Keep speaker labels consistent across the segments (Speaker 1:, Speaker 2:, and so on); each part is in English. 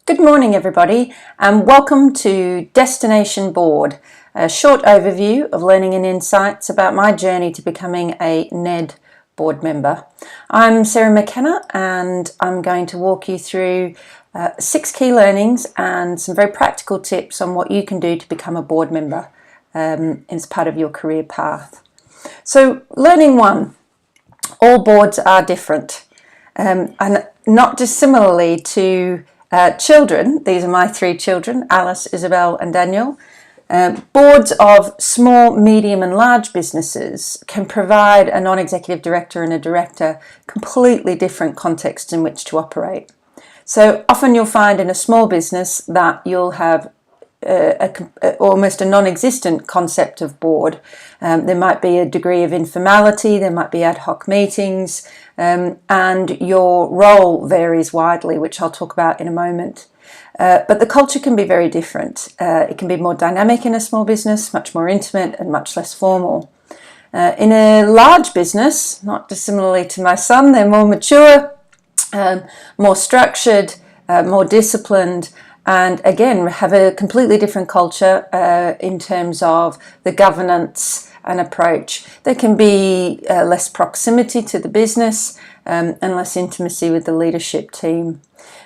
Speaker 1: Good morning everybody and welcome to Destination Board, a short overview of learning and insights about my journey to becoming a NED board member. I'm Sarah McKenna and I'm going to walk you through 6 key learnings and some very practical tips on what you can do to become a board member as part of your career path. So learning 1, all boards are different and not dissimilarly to children. These are my 3 children, Alice, Isabel and Daniel. Boards of small, medium and large businesses can provide a non-executive director and a director completely different contexts in which to operate. So often you'll find in a small business that you'll have almost a non-existent concept of board. There might be a degree of informality, there might be ad hoc meetings, and your role varies widely, which I'll talk about in a moment. But the culture can be very different. It can be more dynamic in a small business, much more intimate and much less formal. In a large business, not dissimilarly to my son, they're more mature, more structured, more disciplined, and again have a completely different culture in terms of the governance and approach. There can be less proximity to the business and less intimacy with the leadership team.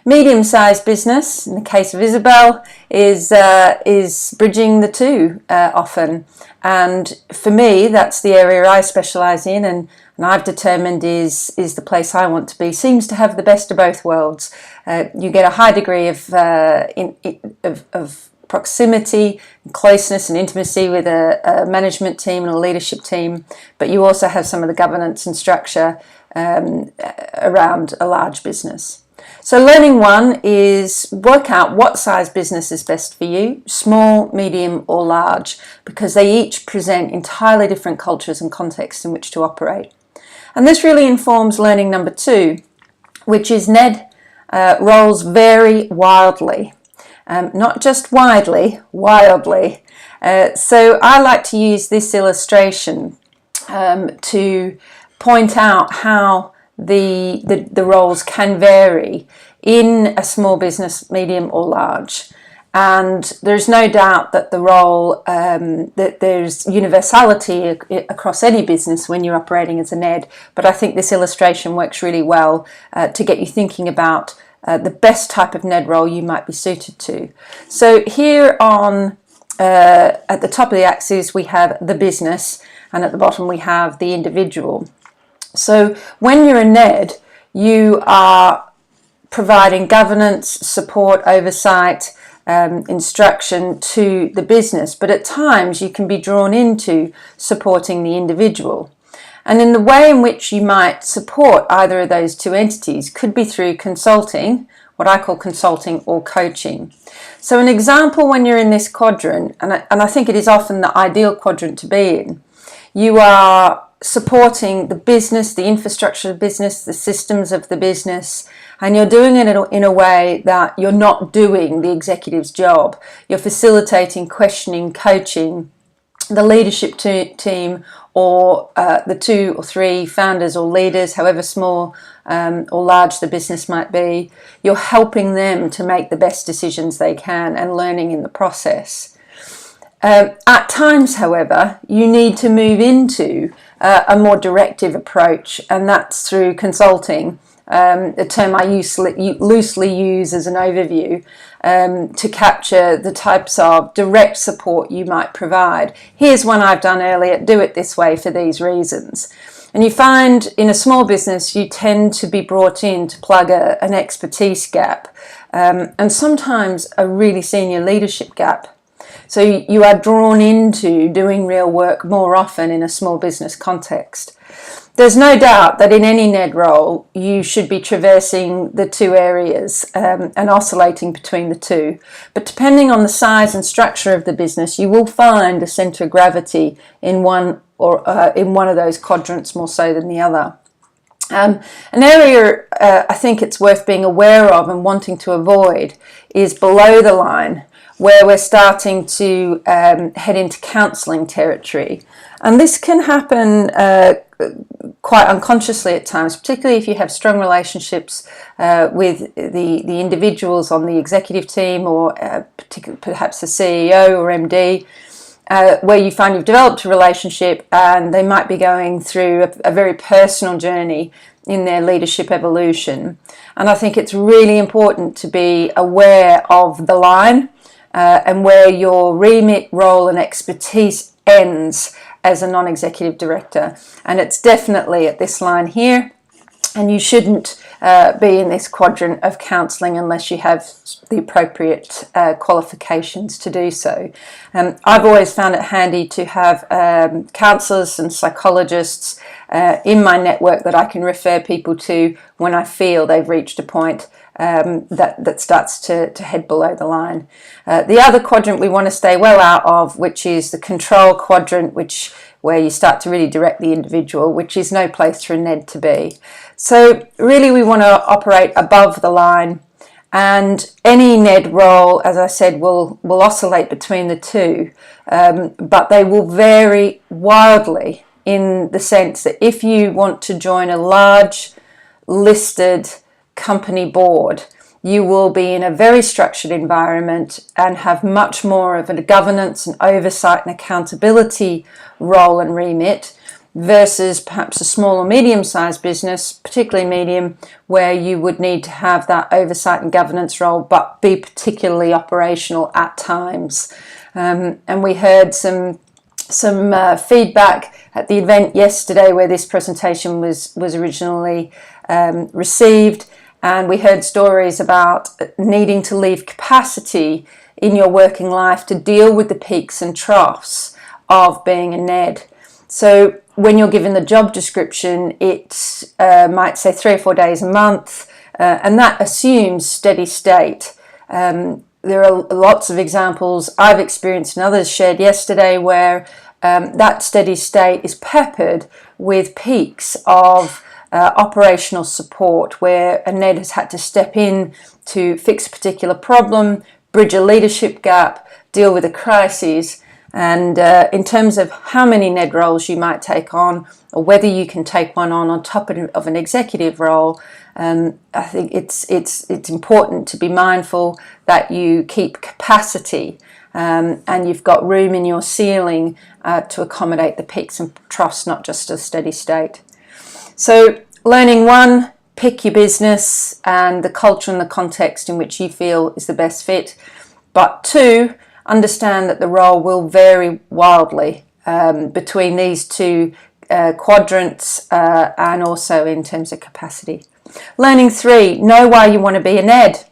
Speaker 1: Medium-sized business, in the case of Isabel, is bridging the two often, and for me that's the area I specialise in, and I've determined is the place I want to be. Seems to have the best of both worlds. You get a high degree of proximity, and closeness and intimacy with a management team and a leadership team, but you also have some of the governance and structure around a large business. So learning 1 is work out what size business is best for you, small, medium or large, because they each present entirely different cultures and contexts in which to operate. And this really informs learning number 2, which is NED roles vary wildly. Not just widely, wildly. So I like to use this illustration to point out how the roles can vary in a small business, medium or large. And there's no doubt that the role, that there's universality across any business when you're operating as a NED, but I think this illustration works really well to get you thinking about the best type of NED role you might be suited to. So here on at the top of the axis we have the business, and at the bottom we have the individual. So when you're a NED, you are providing governance, support, oversight, instruction to the business, but at times you can be drawn into supporting the individual. And in the way in which you might support either of those two entities could be through consulting, what I call consulting or coaching. So an example when you're in this quadrant, and I think it is often the ideal quadrant to be in, you are supporting the business, the infrastructure of the business, the systems of the business, and you're doing it in a way that you're not doing the executive's job. You're facilitating, questioning, coaching the leadership team or the 2 or 3 founders or leaders, however small or large the business might be. You're helping them to make the best decisions they can and learning in the process. At times, however, you need to move into a more directive approach, and that's through consulting, a term I loosely use as an overview to capture the types of direct support you might provide. Here's one I've done earlier: do it this way for these reasons. And you find in a small business you tend to be brought in to plug an expertise gap, and sometimes a really senior leadership gap. So you are drawn into doing real work more often in a small business context. There's no doubt that in any NED role you should be traversing the 2 areas and oscillating between the 2. But depending on the size and structure of the business, you will find a centre of gravity in one of those quadrants more so than the other. An area I think it's worth being aware of and wanting to avoid is below the line, where we're starting to head into counselling territory. And this can happen quite unconsciously at times, particularly if you have strong relationships with the individuals on the executive team, or perhaps the CEO or MD, where you find you've developed a relationship and they might be going through a very personal journey in their leadership evolution. And I think it's really important to be aware of the line and where your remit, role and expertise ends as a non-executive director. And it's definitely at this line here, and you shouldn't be in this quadrant of counselling unless you have the appropriate qualifications to do so. I've always found it handy to have counsellors and psychologists in my network that I can refer people to when I feel they've reached a point that starts to head below the line. The other quadrant we want to stay well out of, which is the control quadrant, where you start to really direct the individual, which is no place for a NED to be. So really we want to operate above the line, and any NED role, as I said, will oscillate between the two, but they will vary wildly, in the sense that if you want to join a large listed company board, you will be in a very structured environment and have much more of a governance and oversight and accountability role and remit, versus perhaps a small or medium-sized business, particularly medium, where you would need to have that oversight and governance role but be particularly operational at times. And we heard some feedback at the event yesterday where this presentation was originally received, and we heard stories about needing to leave capacity in your working life to deal with the peaks and troughs of being a NED. So when you're given the job description, it might say 3 or 4 days a month, and that assumes steady state. There are lots of examples I've experienced and others shared yesterday where that steady state is peppered with peaks of operational support, where a NED has had to step in to fix a particular problem, bridge a leadership gap, deal with a crisis. And in terms of how many NED roles you might take on, or whether you can take one on top of an executive role, I think it's important to be mindful that you keep capacity and you've got room in your ceiling to accommodate the peaks and troughs, not just a steady state. So learning one, pick your business and the culture and the context in which you feel is the best fit. But two, understand that the role will vary wildly between these two quadrants and also in terms of capacity. Learning three, know why you want to be a NED.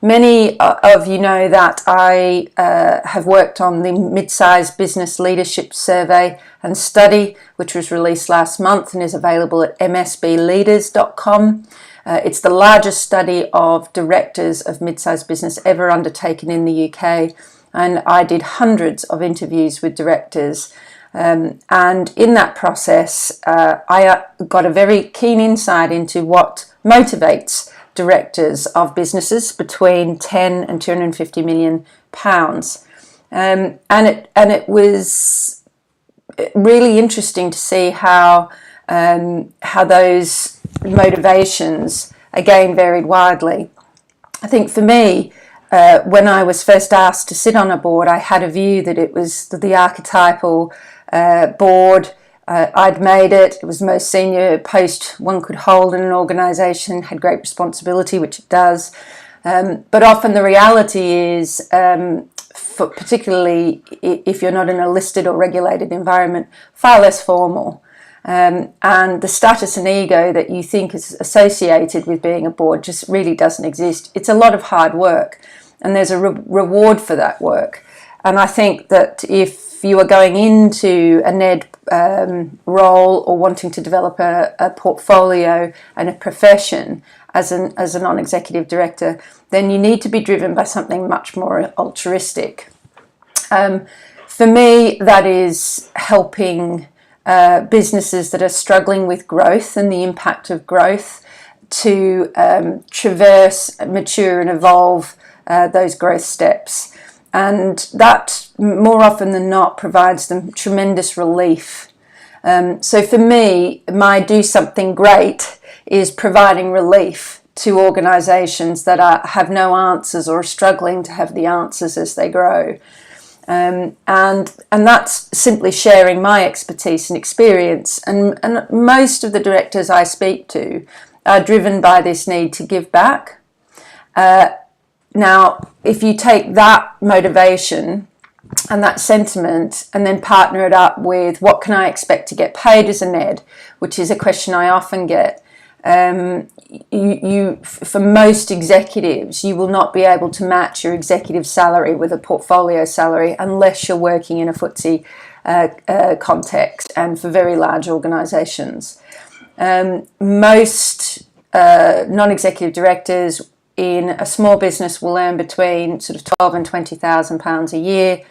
Speaker 1: Many of you know that I have worked on the Mid-Sized Business Leadership Survey and Study, which was released last month and is available at msbleaders.com. It's the largest study of directors of mid-sized business ever undertaken in the UK, and I did hundreds of interviews with directors. And in that process, I got a very keen insight into what motivates directors of businesses between 10 and 250 million pounds. And it was really interesting to see how those motivations again varied widely. I think for me, when I was first asked to sit on a board, I had a view that it was the archetypal board. I'd made it. It was the most senior post one could hold in an organisation, had great responsibility, which it does. But often the reality is, particularly if you're not in a listed or regulated environment, far less formal. And the status and ego that you think is associated with being a board just really doesn't exist. It's a lot of hard work, and there's a reward for that work. And I think that if you are going into a NED role or wanting to develop a portfolio and a profession as a non-executive director, then you need to be driven by something much more altruistic. For me, that is helping businesses that are struggling with growth and the impact of growth to traverse, mature and evolve those growth steps. And that, more often than not, provides them tremendous relief. So for me, my do something great is providing relief to organisations that have no answers or are struggling to have the answers as they grow. And that's simply sharing my expertise and experience. And most of the directors I speak to are driven by this need to give back. Now, if you take that motivation and that sentiment and then partner it up with what can I expect to get paid as a NED, which is a question I often get, for most executives, you will not be able to match your executive salary with a portfolio salary unless you're working in a FTSE context and for very large organisations. Most non-executive directors in a small business will earn between sort of £12,000 and £20,000 a year.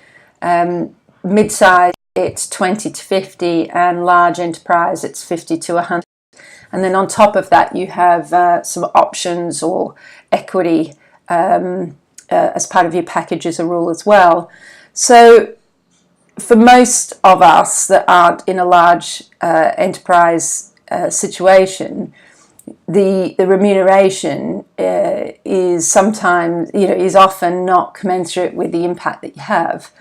Speaker 1: Mid-size, it's 20 to 50, and large enterprise, it's 50 to 100. And then on top of that, you have some options or equity as part of your package as a rule as well. So for most of us that aren't in a large enterprise situation, the remuneration is sometimes, is often not commensurate with the impact that you have.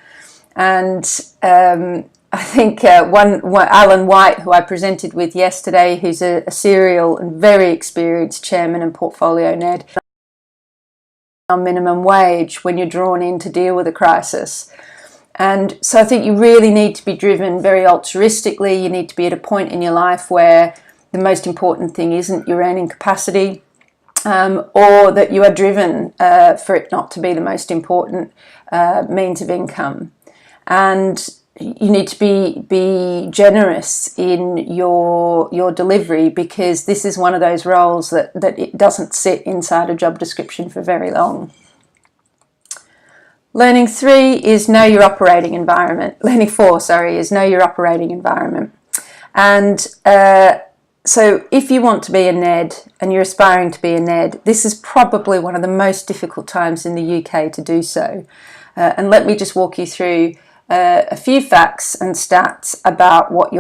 Speaker 1: And I think one Alan White, who I presented with yesterday, who's a serial and very experienced chairman and portfolio NED, on minimum wage when you're drawn in to deal with a crisis. And so I think you really need to be driven very altruistically. You need to be at a point in your life where the most important thing isn't your earning capacity, or that you are driven for it not to be the most important means of income. And you need to be generous in your delivery, because this is one of those roles that it doesn't sit inside a job description for very long. Learning 3 is know your operating environment. Learning 4, is know your operating environment. And so if you want to be a NED and you're aspiring to be a NED, this is probably one of the most difficult times in the UK to do so. And let me just walk you through a few facts and stats about what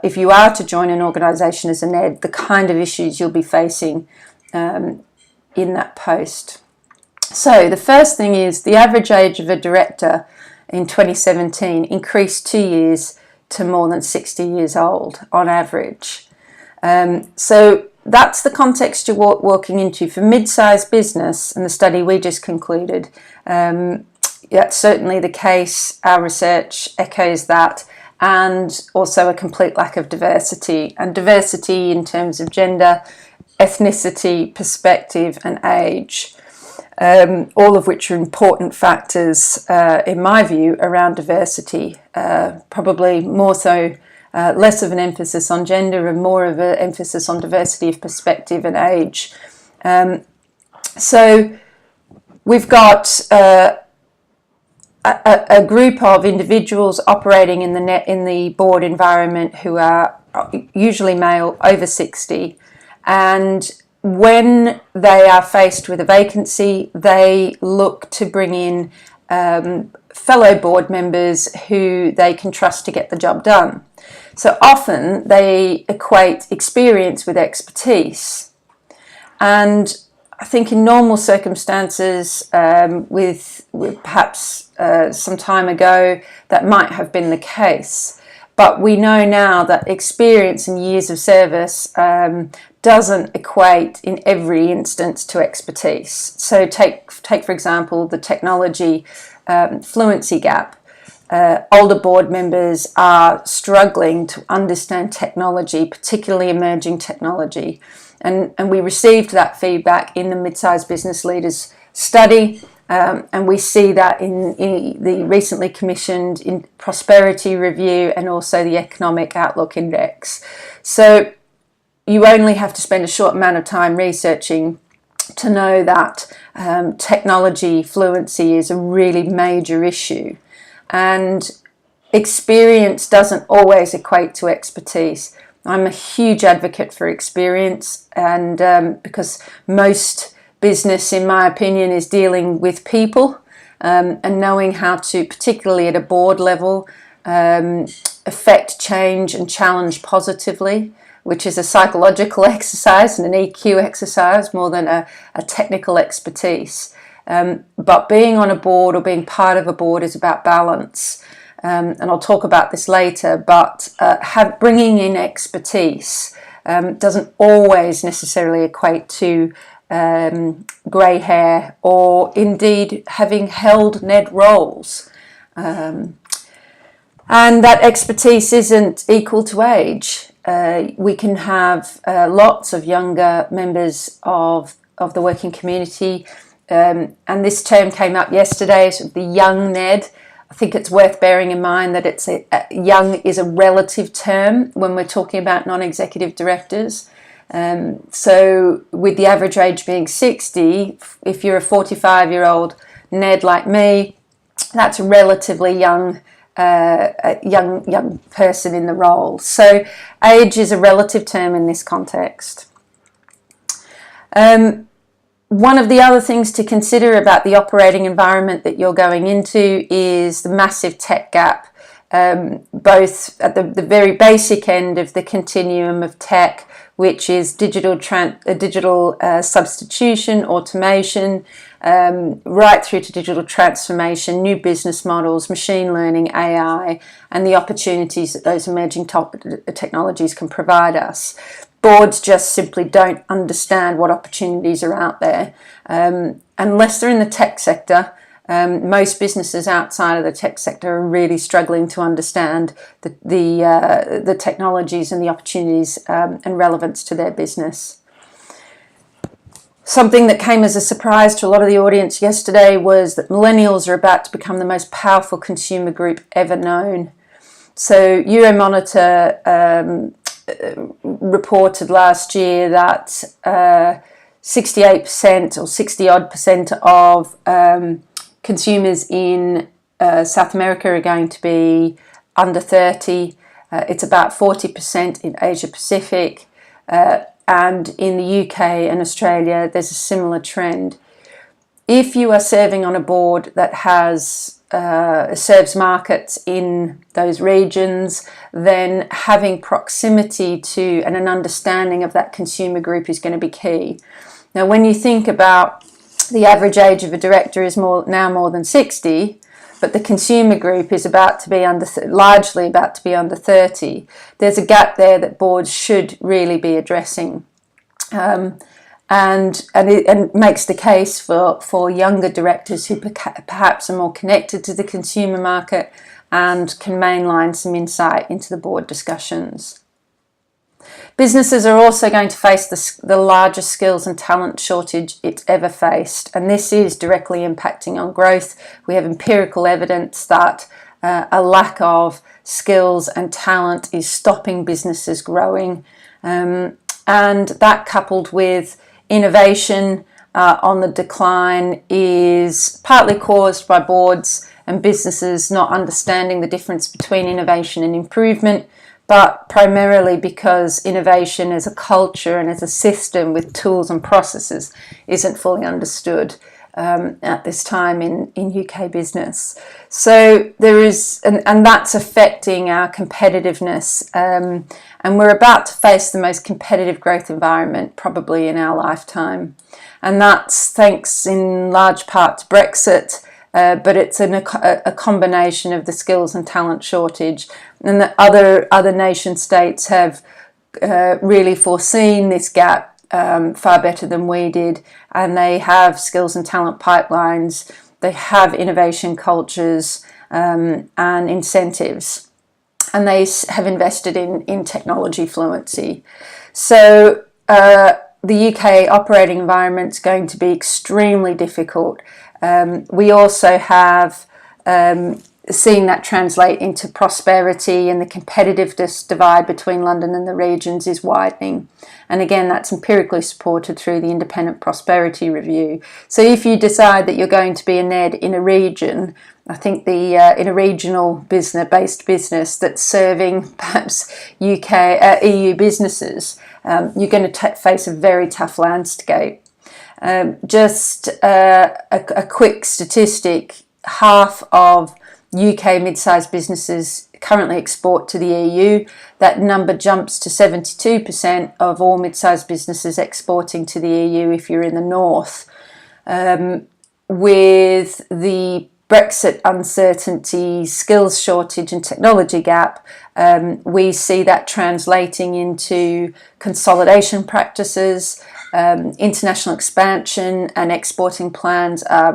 Speaker 1: if you are to join an organisation as a NED, the kind of issues you'll be facing in that post. So the first thing is the average age of a director in 2017 increased 2 years to more than 60 years old on average. So that's the context you're walking into. For mid-sized business, and the study we just concluded, that's certainly the case. Our research echoes that, and also a complete lack of diversity. And diversity in terms of gender, ethnicity, perspective and age, all of which are important factors, in my view, around diversity. Probably more so, less of an emphasis on gender and more of an emphasis on diversity of perspective and age. So we've got a group of individuals operating in the board environment who are usually male, over 60, and when they are faced with a vacancy, they look to bring in fellow board members who they can trust to get the job done. So often they equate experience with expertise. And I think in normal circumstances, with perhaps some time ago, that might have been the case. But we know now that experience and years of service doesn't equate in every instance to expertise. So take for example, the technology fluency gap. Older board members are struggling to understand technology, particularly emerging technology. And we received that feedback in the Mid-Sized Business Leaders study, and we see that in the recently commissioned in Prosperity Review and also the Economic Outlook Index. So you only have to spend a short amount of time researching to know that technology fluency is a really major issue. And experience doesn't always equate to expertise. I'm a huge advocate for experience, and because most business, in my opinion, is dealing with people, and knowing how to, particularly at a board level, affect change and challenge positively, which is a psychological exercise and an EQ exercise more than a technical expertise. But being on a board or being part of a board is about balance. And I'll talk about this later, but bringing in expertise doesn't always necessarily equate to grey hair or indeed having held NED roles. And that expertise isn't equal to age. We can have lots of younger members of the working community, and this term came up yesterday, sort of the young NED. I think it's worth bearing in mind that it's young is a relative term when we're talking about non-executive directors. So with the average age being 60, if you're a 45-year-old NED like me, that's a relatively young person in the role. So age is a relative term in this context. One of the other things to consider about the operating environment that you're going into is the massive tech gap, both at the very basic end of the continuum of tech, which is digital substitution, automation, right through to digital transformation, new business models, machine learning, AI, and the opportunities that those emerging technologies can provide us. Boards just simply don't understand what opportunities are out there. Unless they're in the tech sector, most businesses outside of the tech sector are really struggling to understand the technologies and the opportunities and relevance to their business. Something that came as a surprise to a lot of the audience yesterday was that millennials are about to become the most powerful consumer group ever known. So Euromonitor reported last year that 68% or 60-odd% of consumers in South America are going to be under 30. It's about 40% in Asia Pacific. And in the UK and Australia, there's a similar trend. If you are serving on a board that has serves markets in those regions, then having proximity to and an understanding of that consumer group is going to be key. Now, when you think about the average age of a director is now more than 60, but the consumer group is about to be largely about to be under 30, there's a gap there that boards should really be addressing. And makes the case for younger directors who perhaps are more connected to the consumer market and can mainline some insight into the board discussions. Businesses are also going to face the largest skills and talent shortage it's ever faced, and this is directly impacting on growth. We have empirical evidence that a lack of skills and talent is stopping businesses growing, and that coupled with innovation on the decline is partly caused by boards and businesses not understanding the difference between innovation and improvement, but primarily because innovation as a culture and as a system with tools and processes isn't fully understood at this time in UK business. So there is, and that's affecting our competitiveness, and we're about to face the most competitive growth environment probably in our lifetime. And that's thanks in large part to Brexit, but it's a combination of the skills and talent shortage, and that other nation states have really foreseen this gap far better than we did, and they have skills and talent pipelines, they have innovation cultures and incentives, and they have invested in technology fluency. So the UK operating environment is going to be extremely difficult. We also have seen that translate into prosperity, and the competitiveness divide between London and the regions is widening. And again, that's empirically supported through the Independent Prosperity Review. So if you decide that you're going to be a NED in a region, I think in a regional based business that's serving perhaps EU businesses, you're going to face a very tough landscape. Just a quick statistic. half of UK mid-sized businesses currently export to the EU. That number jumps to 72% of all mid-sized businesses exporting to the EU if you're in the north. With the Brexit uncertainty, skills shortage and technology gap, we see that translating into consolidation practices. International expansion and exporting plans are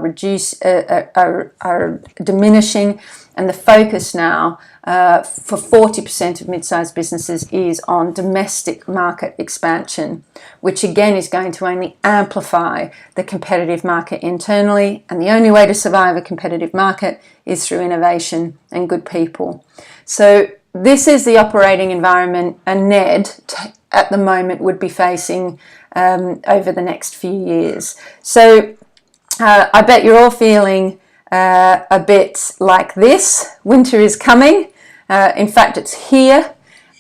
Speaker 1: diminishing, and the focus now for 40% of mid-sized businesses is on domestic market expansion, which again is going to only amplify the competitive market internally, and the only way to survive a competitive market is through innovation and good people. So this is the operating environment a NED at the moment would be facing over the next few years. So I bet you're all feeling a bit like this. Winter is coming. In fact, it's here.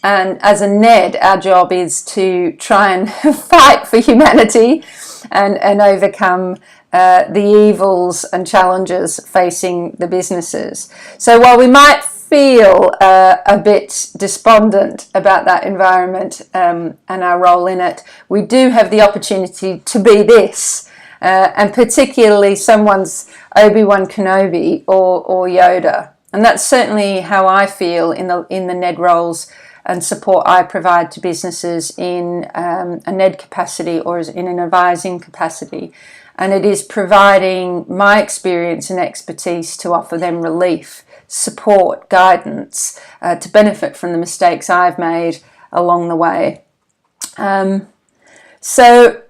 Speaker 1: And as a NED, our job is to try and fight for humanity and overcome the evils and challenges facing the businesses. So while we might feel a bit despondent about that environment and our role in it, we do have the opportunity to be this, and particularly someone's Obi-Wan Kenobi or Yoda. And that's certainly how I feel in the NED roles and support I provide to businesses in a NED capacity or in an advising capacity. And it is providing my experience and expertise to offer them relief, support, guidance, to benefit from the mistakes I've made along the way. So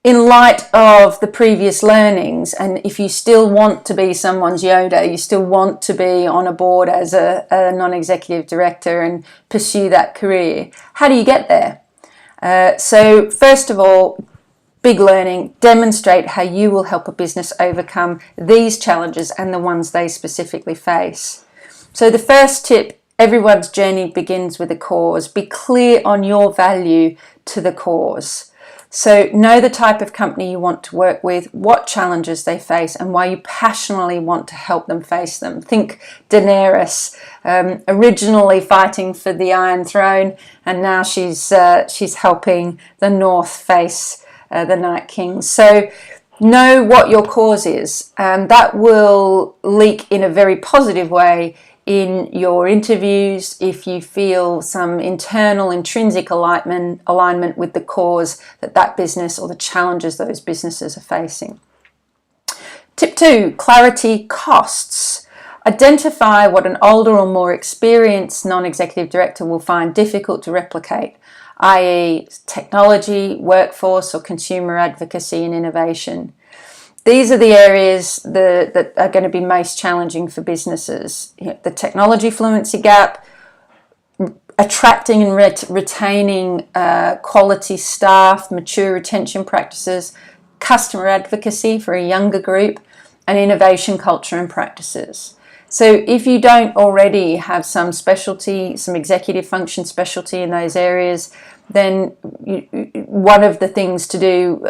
Speaker 1: in light of the previous learnings, and if you still want to be someone's Yoda, you still want to be on a board as a non-executive director and pursue that career, how do you get there? So first of all, big learning, demonstrate how you will help a business overcome these challenges and the ones they specifically face. So the first tip, everyone's journey begins with a cause. Be clear on your value to the cause. So know the type of company you want to work with, what challenges they face, and why you passionately want to help them face them. Think Daenerys, originally fighting for the Iron Throne, and now she's helping the North face the Night King. So know what your cause is, and that will leak in a very positive way in your interviews if you feel some internal intrinsic alignment with the cause that business or the challenges those businesses are facing. Tip 2, clarity costs. Identify what an older or more experienced non-executive director will find difficult to replicate, i.e. technology, workforce or consumer advocacy and innovation. These are the areas that are going to be most challenging for businesses. The technology fluency gap, attracting and retaining quality staff, mature retention practices, customer advocacy for a younger group, and innovation culture and practices. So if you don't already have some specialty, some executive function specialty in those areas, then one of the things to do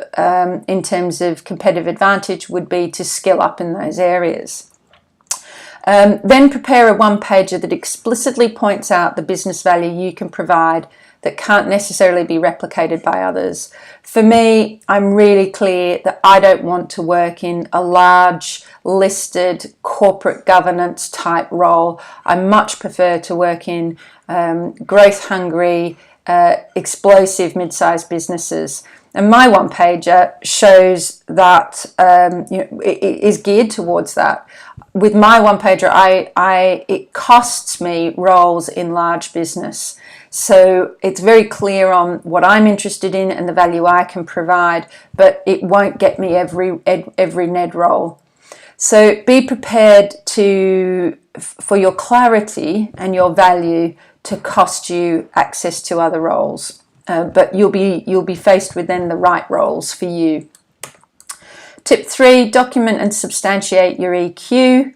Speaker 1: in terms of competitive advantage would be to skill up in those areas. Then prepare a one-pager that explicitly points out the business value you can provide that can't necessarily be replicated by others. For me, I'm really clear that I don't want to work in a large listed corporate governance type role. I much prefer to work in growth hungry, explosive mid-sized businesses. And my one-pager shows that it is geared towards that. With my one-pager, it costs me roles in large business. So it's very clear on what I'm interested in and the value I can provide, but it won't get me every NED role. So be prepared for your clarity and your value to cost you access to other roles, but you'll be faced with then the right roles for you. Tip 3, document and substantiate your EQ.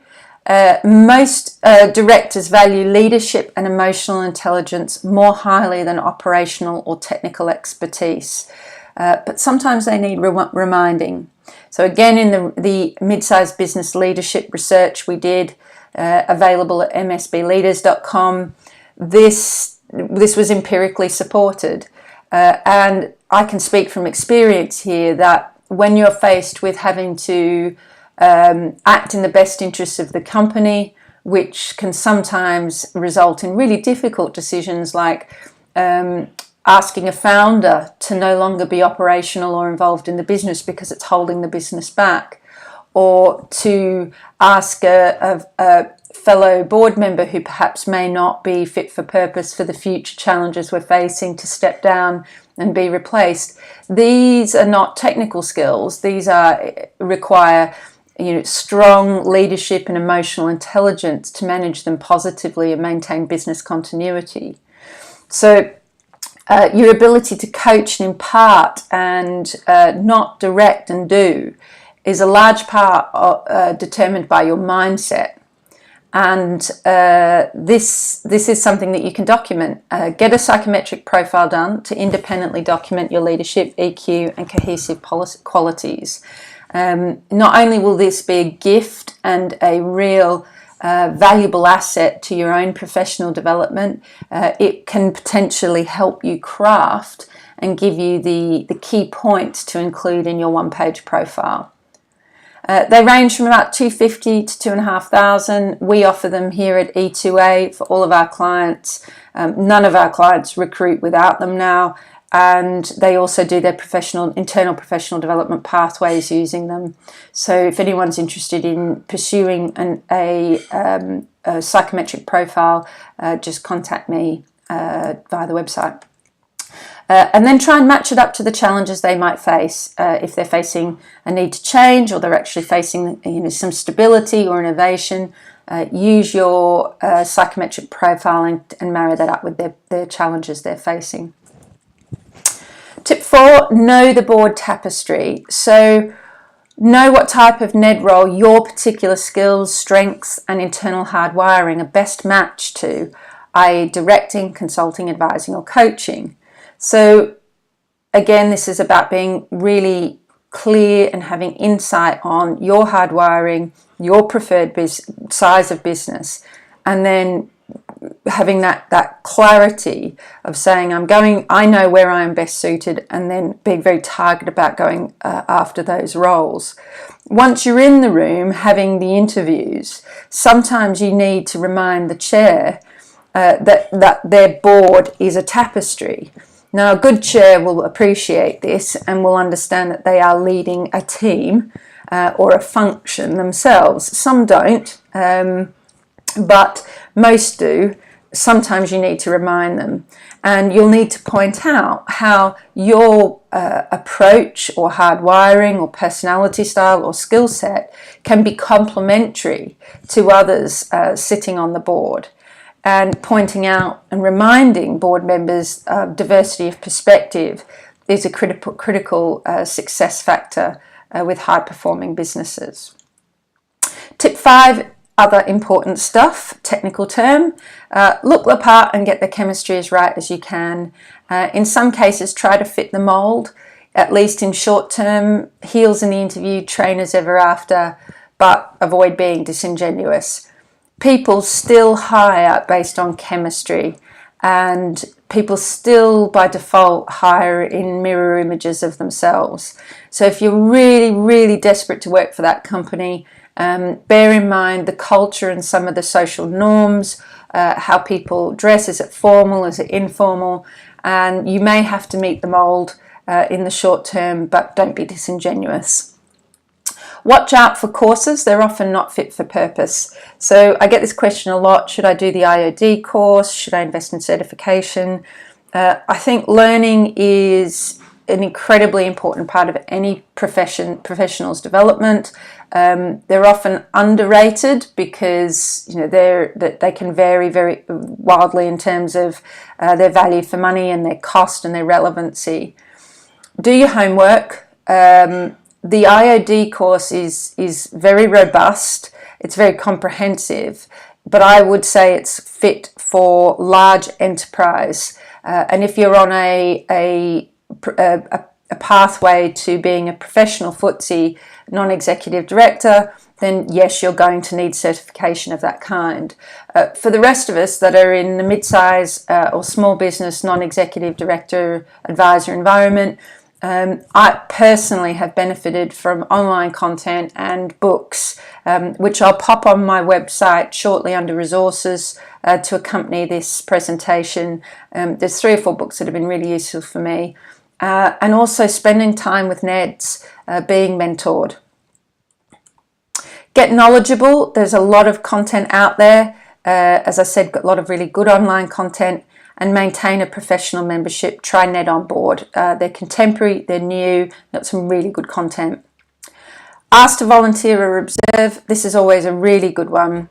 Speaker 1: Most directors value leadership and emotional intelligence more highly than operational or technical expertise. but sometimes they need reminding. So again, in the mid-sized business leadership research we did, available at msbleaders.com, this was empirically supported. And I can speak from experience here that when you're faced with having to act in the best interests of the company, which can sometimes result in really difficult decisions like asking a founder to no longer be operational or involved in the business because it's holding the business back, or to ask a fellow board member who perhaps may not be fit for purpose for the future challenges we're facing to step down and be replaced. These are not technical skills. These require strong leadership and emotional intelligence to manage them positively and maintain business continuity. So your ability to coach and impart and not direct and do is a large part determined by your mindset. And this is something that you can document. Get a psychometric profile done to independently document your leadership, EQ, and cohesive qualities. Not only will this be a gift and a real valuable asset to your own professional development, it can potentially help you craft and give you the key points to include in your one-page profile. They range from about $250 to $2,500. We offer them here at E2A for all of our clients. None of our clients recruit without them now, and they also do their internal professional development pathways using them. So if anyone's interested in pursuing a psychometric profile, just contact me via the website. And then try and match it up to the challenges they might face. If they're facing a need to change, or they're actually facing some stability or innovation, use your psychometric profiling and marry that up with their challenges they're facing. Tip 4, know the board tapestry. So know what type of NED role your particular skills, strengths and internal hardwiring are best matched to, i.e. directing, consulting, advising or coaching. So again, this is about being really clear and having insight on your hardwiring, your preferred size of business, and then having that clarity of saying, I know where I am best suited, and then being very targeted about going after those roles. Once you're in the room having the interviews, sometimes you need to remind the chair that their board is a tapestry. Now, a good chair will appreciate this and will understand that they are leading a team or a function themselves. Some don't, but most do. Sometimes you need to remind them, and you'll need to point out how your approach or hardwiring or personality style or skill set can be complementary to others sitting on the board. And pointing out and reminding board members of diversity of perspective is a critical success factor with high-performing businesses. Tip 5, other important stuff, technical term. Look the part and get the chemistry as right as you can. In some cases, try to fit the mould, at least in short term. Heels in the interview, trainers ever after, but avoid being disingenuous. People still hire based on chemistry, and people still by default hire in mirror images of themselves. So if you're really, really desperate to work for that company, bear in mind the culture and some of the social norms, how people dress. Is it formal? Is it informal? And you may have to meet the mould in the short term, but don't be disingenuous. Watch out for courses. They're often not fit for purpose. So I get this question a lot. Should I do the IOD course? Should I invest in certification? I think learning is an incredibly important part of any professional's development. They're often underrated because they can vary very wildly in terms of their value for money and their cost and their relevancy. Do your homework. The IOD course is very robust, it's very comprehensive, but I would say it's fit for large enterprise. And if you're on a a pathway to being a professional FTSE non-executive director, then yes, you're going to need certification of that kind. For the rest of us that are in the mid-size or small business non-executive director advisor environment, I personally have benefited from online content and books, which I'll pop on my website shortly under resources to accompany this presentation. There's 3 or 4 books that have been really useful for me. And also spending time with NEDs, being mentored. Get knowledgeable. There's a lot of content out there. As I said, got a lot of really good online content. And maintain a professional membership. Try NED on board. They're contemporary, they're new, got some really good content. Ask to volunteer or observe. This is always a really good one.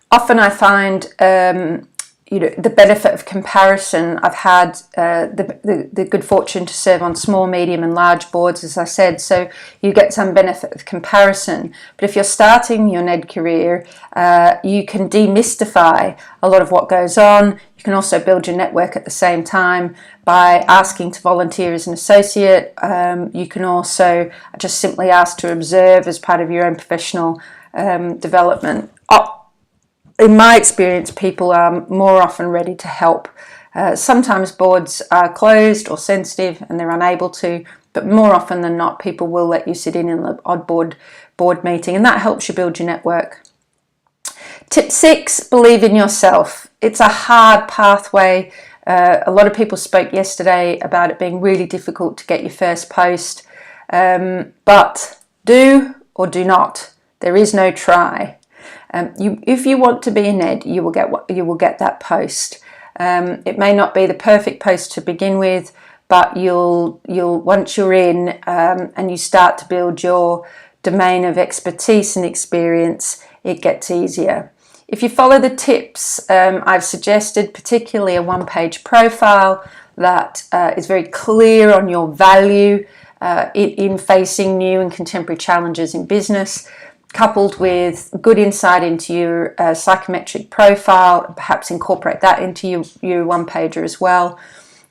Speaker 1: Often I find the benefit of comparison. I've had the good fortune to serve on small, medium and large boards, as I said, so you get some benefit of comparison. But if you're starting your NED career, you can demystify a lot of what goes on. You can also build your network at the same time by asking to volunteer as an associate. You can also just simply ask to observe as part of your own professional development. In my experience, people are more often ready to help. Sometimes boards are closed or sensitive and they're unable to, but more often than not, people will let you sit in the odd board meeting, and that helps you build your network. Tip 6, believe in yourself. It's a hard pathway. A lot of people spoke yesterday about it being really difficult to get your first post, but do or do not. There is no try. If you want to be a NED, you will get that post. It may not be the perfect post to begin with, but you'll once you're in and you start to build your domain of expertise and experience, it gets easier. If you follow the tips I've suggested, particularly a one-page profile that is very clear on your value in facing new and contemporary challenges in business, coupled with good insight into your psychometric profile, perhaps incorporate that into your one-pager as well.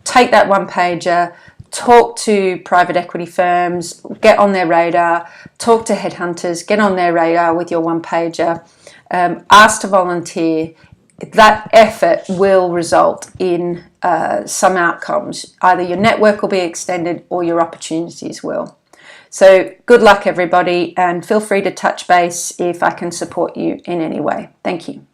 Speaker 1: Take that one-pager, talk to private equity firms, get on their radar, talk to headhunters, get on their radar with your one-pager, ask to volunteer. That effort will result in some outcomes. Either your network will be extended or your opportunities will. So good luck everybody, and feel free to touch base if I can support you in any way. Thank you.